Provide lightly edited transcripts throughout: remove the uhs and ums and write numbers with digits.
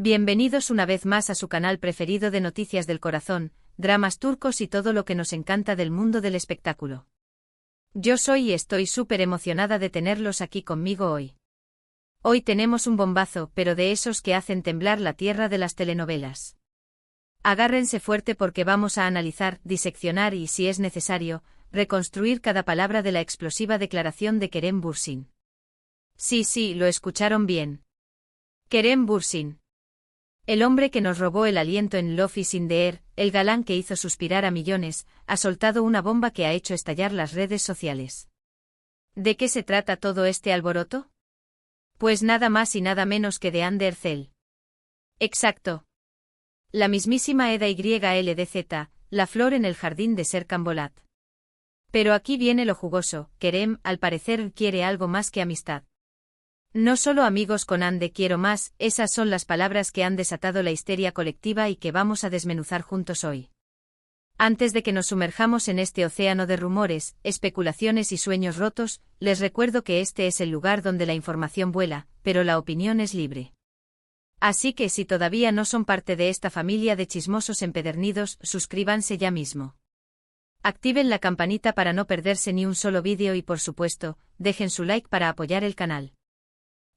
Bienvenidos una vez más a su canal preferido de noticias del corazón, dramas turcos y todo lo que nos encanta del mundo del espectáculo. Yo soy y estoy súper emocionada de tenerlos aquí conmigo hoy. Hoy tenemos un bombazo, pero de esos que hacen temblar la tierra de las telenovelas. Agárrense fuerte porque vamos a analizar, diseccionar y, si es necesario, reconstruir cada palabra de la explosiva declaración de Kerem Bürsin. Sí, lo escucharon bien. Kerem Bürsin. El hombre que nos robó el aliento en Love is in the Air, el galán que hizo suspirar a millones, ha soltado una bomba que ha hecho estallar las redes sociales. ¿De qué se trata todo este alboroto? Pues nada más y nada menos que de Hande Erçel. Exacto. La mismísima Eda YLDZ, la flor en el jardín de Serkan Bolat. Pero aquí viene lo jugoso, Kerem, al parecer, quiere algo más que amistad. No solo amigos con Hande quiero más, esas son las palabras que han desatado la histeria colectiva y que vamos a desmenuzar juntos hoy. Antes de que nos sumerjamos en este océano de rumores, especulaciones y sueños rotos, les recuerdo que este es el lugar donde la información vuela, pero la opinión es libre. Así que si todavía no son parte de esta familia de chismosos empedernidos, suscríbanse ya mismo. Activen la campanita para no perderse ni un solo vídeo y por supuesto, dejen su like para apoyar el canal.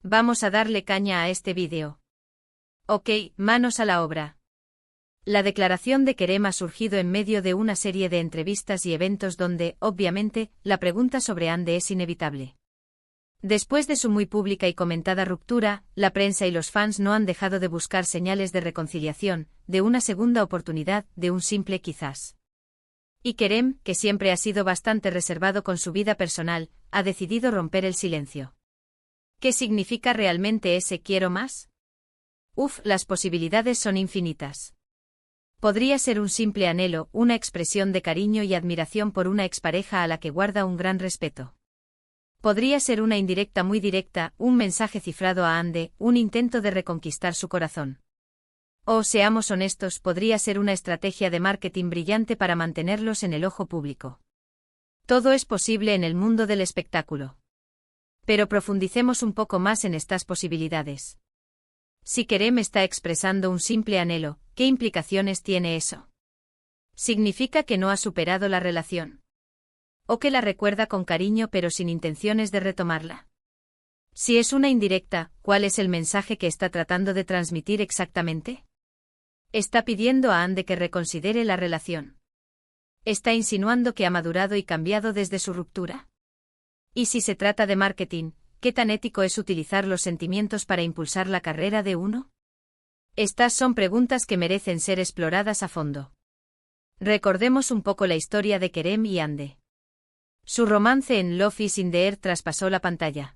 Vamos a darle caña a este vídeo. Ok, manos a la obra. La declaración de Kerem ha surgido en medio de una serie de entrevistas y eventos donde, obviamente, la pregunta sobre Hande es inevitable. Después de su muy pública y comentada ruptura, la prensa y los fans no han dejado de buscar señales de reconciliación, de una segunda oportunidad, de un simple quizás. Y Kerem, que siempre ha sido bastante reservado con su vida personal, ha decidido romper el silencio. ¿Qué significa realmente ese quiero más? Las posibilidades son infinitas. Podría ser un simple anhelo, una expresión de cariño y admiración por una expareja a la que guarda un gran respeto. Podría ser una indirecta muy directa, un mensaje cifrado a Hande, un intento de reconquistar su corazón. O seamos honestos, podría ser una estrategia de marketing brillante para mantenerlos en el ojo público. Todo es posible en el mundo del espectáculo. Pero profundicemos un poco más en estas posibilidades. Si Kerem está expresando un simple anhelo, ¿qué implicaciones tiene eso? ¿Significa que no ha superado la relación? ¿O que la recuerda con cariño pero sin intenciones de retomarla? Si es una indirecta, ¿cuál es el mensaje que está tratando de transmitir exactamente? ¿Está pidiendo a Hande que reconsidere la relación? ¿Está insinuando que ha madurado y cambiado desde su ruptura? Y si se trata de marketing, ¿qué tan ético es utilizar los sentimientos para impulsar la carrera de uno? Estas son preguntas que merecen ser exploradas a fondo. Recordemos un poco la historia de Kerem y Hande. Su romance en Love is in the Air traspasó la pantalla.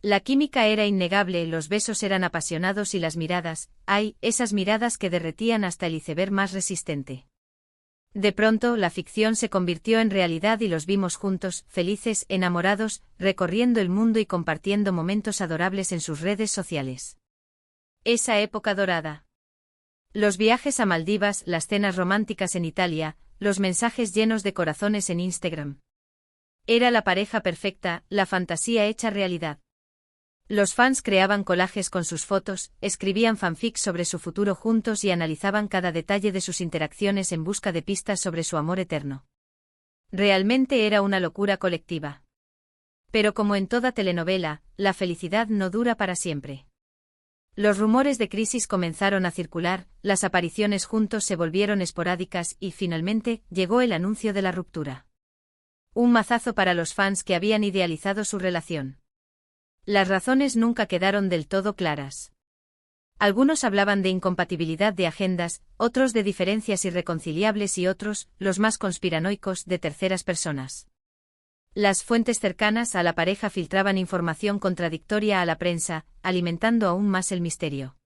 La química era innegable, los besos eran apasionados y las miradas, esas miradas que derretían hasta el iceberg más resistente. De pronto, la ficción se convirtió en realidad y los vimos juntos, felices, enamorados, recorriendo el mundo y compartiendo momentos adorables en sus redes sociales. Esa época dorada. Los viajes a Maldivas, las cenas románticas en Italia, los mensajes llenos de corazones en Instagram. Era la pareja perfecta, la fantasía hecha realidad. Los fans creaban collages con sus fotos, escribían fanfics sobre su futuro juntos y analizaban cada detalle de sus interacciones en busca de pistas sobre su amor eterno. Realmente era una locura colectiva. Pero como en toda telenovela, la felicidad no dura para siempre. Los rumores de crisis comenzaron a circular, las apariciones juntos se volvieron esporádicas y, finalmente, llegó el anuncio de la ruptura. Un mazazo para los fans que habían idealizado su relación. Las razones nunca quedaron del todo claras. Algunos hablaban de incompatibilidad de agendas, otros de diferencias irreconciliables y otros, los más conspiranoicos, de terceras personas. Las fuentes cercanas a la pareja filtraban información contradictoria a la prensa, alimentando aún más el misterio.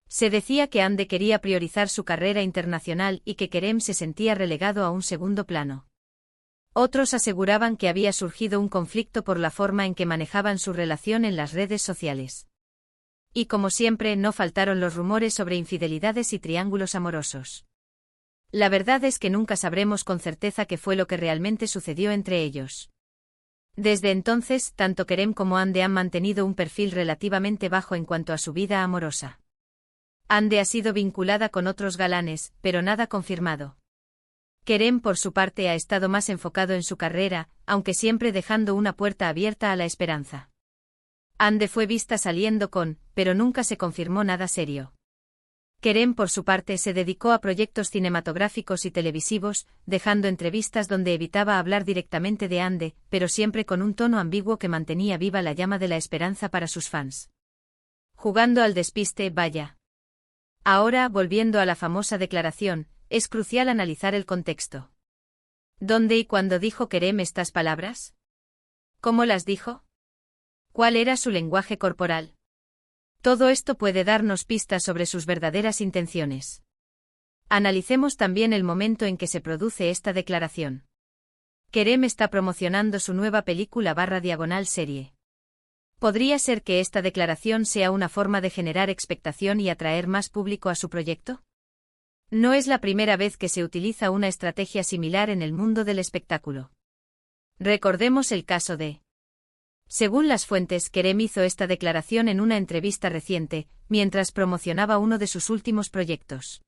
Se decía que Hande quería priorizar su carrera internacional y que Kerem se sentía relegado a un segundo plano. Otros aseguraban que había surgido un conflicto por la forma en que manejaban su relación en las redes sociales. Y como siempre, no faltaron los rumores sobre infidelidades y triángulos amorosos. La verdad es que nunca sabremos con certeza qué fue lo que realmente sucedió entre ellos. Desde entonces, tanto Kerem como Hande han mantenido un perfil relativamente bajo en cuanto a su vida amorosa. Ande ha sido vinculada con otros galanes, pero nada confirmado. Kerem, por su parte, ha estado más enfocado en su carrera, aunque siempre dejando una puerta abierta a la esperanza. Ande fue vista saliendo con, pero nunca se confirmó nada serio. Kerem, por su parte, se dedicó a proyectos cinematográficos y televisivos, dejando entrevistas donde evitaba hablar directamente de Ande, pero siempre con un tono ambiguo que mantenía viva la llama de la esperanza para sus fans. Jugando al despiste, vaya. Ahora, volviendo a la famosa declaración, es crucial analizar el contexto. ¿Dónde y cuándo dijo Kerem estas palabras? ¿Cómo las dijo? ¿Cuál era su lenguaje corporal? Todo esto puede darnos pistas sobre sus verdaderas intenciones. Analicemos también el momento en que se produce esta declaración. Kerem está promocionando su nueva película / serie. ¿Podría ser que esta declaración sea una forma de generar expectación y atraer más público a su proyecto? No es la primera vez que se utiliza una estrategia similar en el mundo del espectáculo. Recordemos el caso de... Según las fuentes, Kerem hizo esta declaración en una entrevista reciente, mientras promocionaba uno de sus últimos proyectos.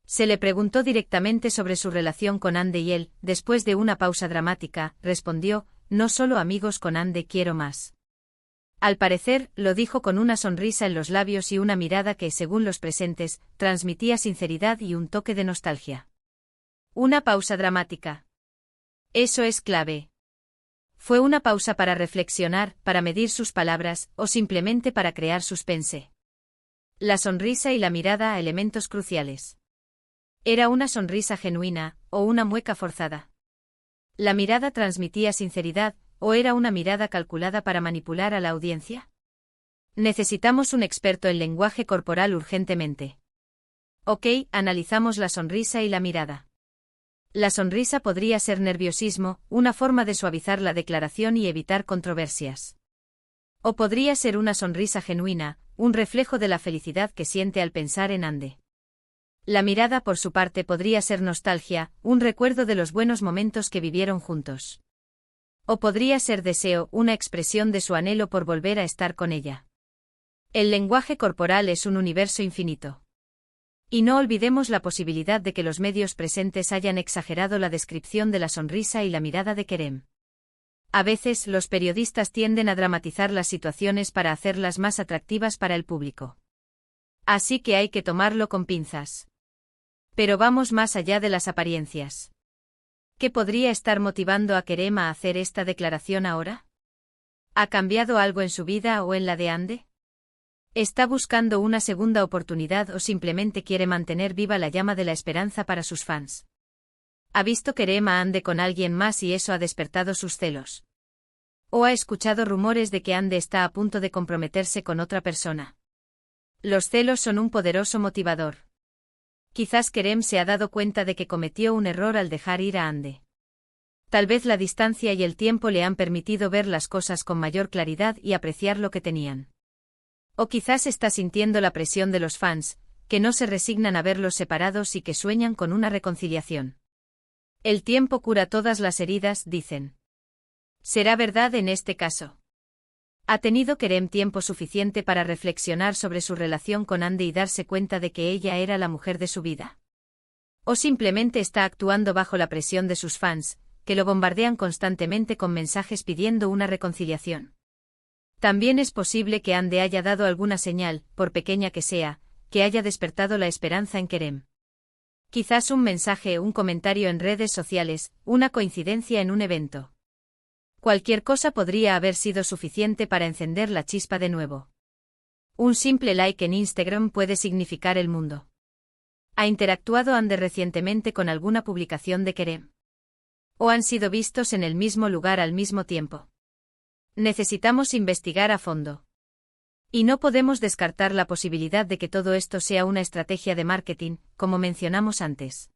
Se le preguntó directamente sobre su relación con Ande y él, después de una pausa dramática, respondió: "No solo amigos con Ande, quiero más". Al parecer, lo dijo con una sonrisa en los labios y una mirada que, según los presentes, transmitía sinceridad y un toque de nostalgia. Una pausa dramática. Eso es clave. ¿Fue una pausa para reflexionar, para medir sus palabras, o simplemente para crear suspense? La sonrisa y la mirada, elementos cruciales. ¿Era una sonrisa genuina, o una mueca forzada? ¿La mirada transmitía sinceridad, o era una mirada calculada para manipular a la audiencia? Necesitamos un experto en lenguaje corporal urgentemente. Ok, analizamos la sonrisa y la mirada. La sonrisa podría ser nerviosismo, una forma de suavizar la declaración y evitar controversias. O podría ser una sonrisa genuina, un reflejo de la felicidad que siente al pensar en Ande. La mirada, por su parte, podría ser nostalgia, un recuerdo de los buenos momentos que vivieron juntos. O podría ser deseo, una expresión de su anhelo por volver a estar con ella. El lenguaje corporal es un universo infinito. Y no olvidemos la posibilidad de que los medios presentes hayan exagerado la descripción de la sonrisa y la mirada de Kerem. A veces, los periodistas tienden a dramatizar las situaciones para hacerlas más atractivas para el público. Así que hay que tomarlo con pinzas. Pero vamos más allá de las apariencias. ¿Qué podría estar motivando a Kerem a hacer esta declaración ahora? ¿Ha cambiado algo en su vida o en la de Ande? ¿Está buscando una segunda oportunidad o simplemente quiere mantener viva la llama de la esperanza para sus fans? ¿Ha visto Kerem a Ande con alguien más y eso ha despertado sus celos? ¿O ha escuchado rumores de que Ande está a punto de comprometerse con otra persona? Los celos son un poderoso motivador. Quizás Kerem se ha dado cuenta de que cometió un error al dejar ir a Ande. Tal vez la distancia y el tiempo le han permitido ver las cosas con mayor claridad y apreciar lo que tenían. O quizás está sintiendo la presión de los fans, que no se resignan a verlos separados y que sueñan con una reconciliación. El tiempo cura todas las heridas, dicen. ¿Será verdad en este caso? ¿Ha tenido Kerem tiempo suficiente para reflexionar sobre su relación con Ande y darse cuenta de que ella era la mujer de su vida? ¿O simplemente está actuando bajo la presión de sus fans, que lo bombardean constantemente con mensajes pidiendo una reconciliación? También es posible que Ande haya dado alguna señal, por pequeña que sea, que haya despertado la esperanza en Kerem. Quizás un mensaje, un comentario en redes sociales, una coincidencia en un evento. Cualquier cosa podría haber sido suficiente para encender la chispa de nuevo. Un simple like en Instagram puede significar el mundo. ¿Ha interactuado Ande recientemente con alguna publicación de Kerem? ¿O han sido vistos en el mismo lugar al mismo tiempo? Necesitamos investigar a fondo. Y no podemos descartar la posibilidad de que todo esto sea una estrategia de marketing, como mencionamos antes.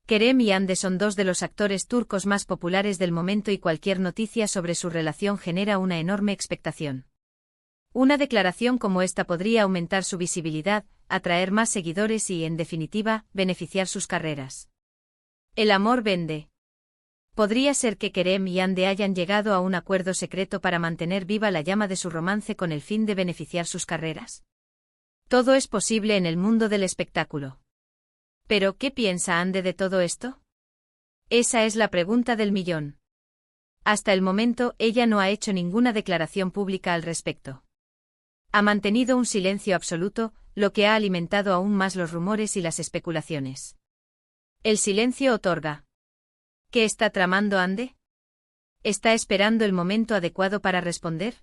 Kerem y Ande son dos de los actores turcos más populares del momento y cualquier noticia sobre su relación genera una enorme expectación. Una declaración como esta podría aumentar su visibilidad, atraer más seguidores y, en definitiva, beneficiar sus carreras. El amor vende. ¿Podría ser que Kerem y Ande hayan llegado a un acuerdo secreto para mantener viva la llama de su romance con el fin de beneficiar sus carreras? Todo es posible en el mundo del espectáculo. ¿Pero qué piensa Ande de todo esto? Esa es la pregunta del millón. Hasta el momento, ella no ha hecho ninguna declaración pública al respecto. Ha mantenido un silencio absoluto, lo que ha alimentado aún más los rumores y las especulaciones. El silencio otorga. ¿Qué está tramando Ande? ¿Está esperando el momento adecuado para responder?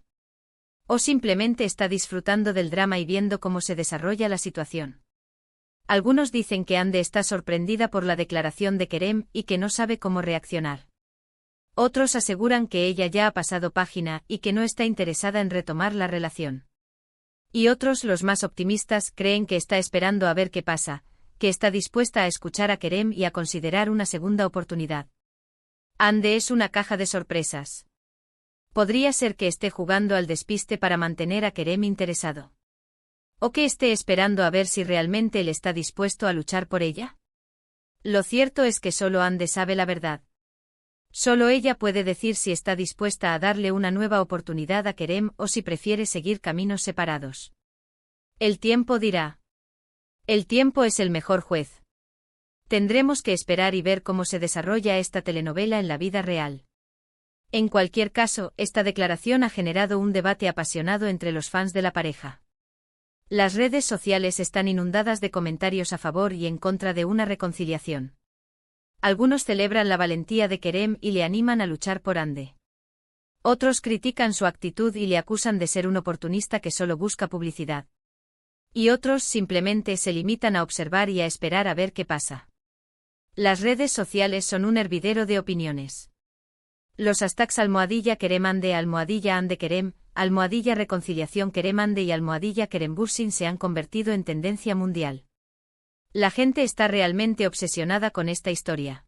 ¿O simplemente está disfrutando del drama y viendo cómo se desarrolla la situación? Algunos dicen que Ande está sorprendida por la declaración de Kerem y que no sabe cómo reaccionar. Otros aseguran que ella ya ha pasado página y que no está interesada en retomar la relación. Y otros, los más optimistas, creen que está esperando a ver qué pasa, que está dispuesta a escuchar a Kerem y a considerar una segunda oportunidad. Ande es una caja de sorpresas. Podría ser que esté jugando al despiste para mantener a Kerem interesado. ¿O que esté esperando a ver si realmente él está dispuesto a luchar por ella? Lo cierto es que solo Ande sabe la verdad. Solo ella puede decir si está dispuesta a darle una nueva oportunidad a Kerem o si prefiere seguir caminos separados. El tiempo dirá. El tiempo es el mejor juez. Tendremos que esperar y ver cómo se desarrolla esta telenovela en la vida real. En cualquier caso, esta declaración ha generado un debate apasionado entre los fans de la pareja. Las redes sociales están inundadas de comentarios a favor y en contra de una reconciliación. Algunos celebran la valentía de Kerem y le animan a luchar por Ande. Otros critican su actitud y le acusan de ser un oportunista que solo busca publicidad. Y otros simplemente se limitan a observar y a esperar a ver qué pasa. Las redes sociales son un hervidero de opiniones. Los hashtags #Kerem Ande, #Ande Kerem, #reconciliación Kerem Ande y #Kerem Bürsin se han convertido en tendencia mundial. La gente está realmente obsesionada con esta historia.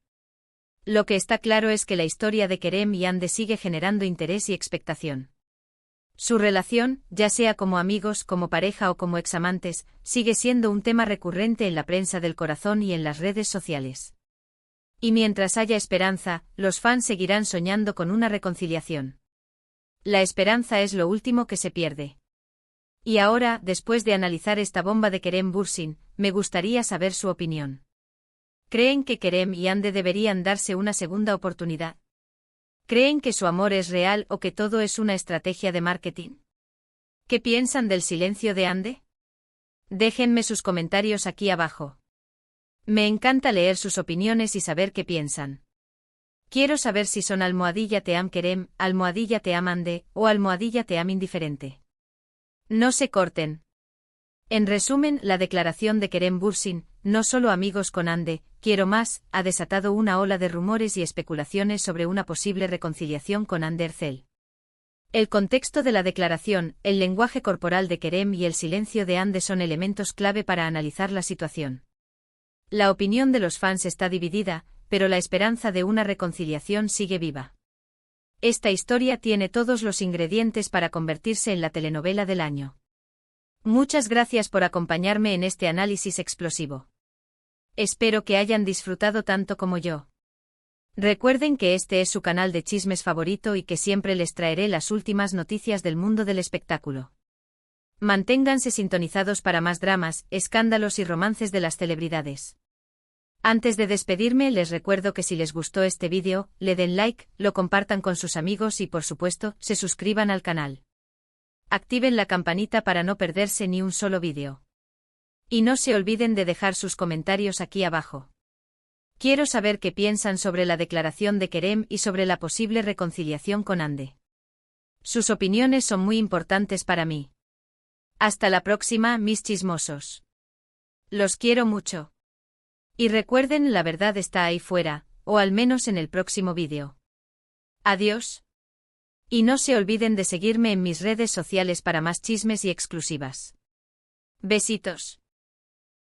Lo que está claro es que la historia de Kerem y Ande sigue generando interés y expectación. Su relación, ya sea como amigos, como pareja o como examantes, sigue siendo un tema recurrente en la prensa del corazón y en las redes sociales. Y mientras haya esperanza, los fans seguirán soñando con una reconciliación. La esperanza es lo último que se pierde. Y ahora, después de analizar esta bomba de Kerem Bürsin, me gustaría saber su opinión. ¿Creen que Kerem y Ande deberían darse una segunda oportunidad? ¿Creen que su amor es real o que todo es una estrategia de marketing? ¿Qué piensan del silencio de Ande? Déjenme sus comentarios aquí abajo. Me encanta leer sus opiniones y saber qué piensan. Quiero saber si son #Team Kerem, #Team Ande o #Team indiferente. No se corten. En resumen, la declaración de Kerem Bürsin, no solo amigos con Ande, quiero más, ha desatado una ola de rumores y especulaciones sobre una posible reconciliación con Ande Erçel. El contexto de la declaración, el lenguaje corporal de Kerem y el silencio de Ande son elementos clave para analizar la situación. La opinión de los fans está dividida, pero la esperanza de una reconciliación sigue viva. Esta historia tiene todos los ingredientes para convertirse en la telenovela del año. Muchas gracias por acompañarme en este análisis explosivo. Espero que hayan disfrutado tanto como yo. Recuerden que este es su canal de chismes favorito y que siempre les traeré las últimas noticias del mundo del espectáculo. Manténganse sintonizados para más dramas, escándalos y romances de las celebridades. Antes de despedirme, les recuerdo que si les gustó este vídeo, le den like, lo compartan con sus amigos y por supuesto, se suscriban al canal. Activen la campanita para no perderse ni un solo vídeo. Y no se olviden de dejar sus comentarios aquí abajo. Quiero saber qué piensan sobre la declaración de Kerem y sobre la posible reconciliación con Ande. Sus opiniones son muy importantes para mí. Hasta la próxima, mis chismosos. Los quiero mucho. Y recuerden, la verdad está ahí fuera, o al menos en el próximo vídeo. Adiós. Y no se olviden de seguirme en mis redes sociales para más chismes y exclusivas. Besitos.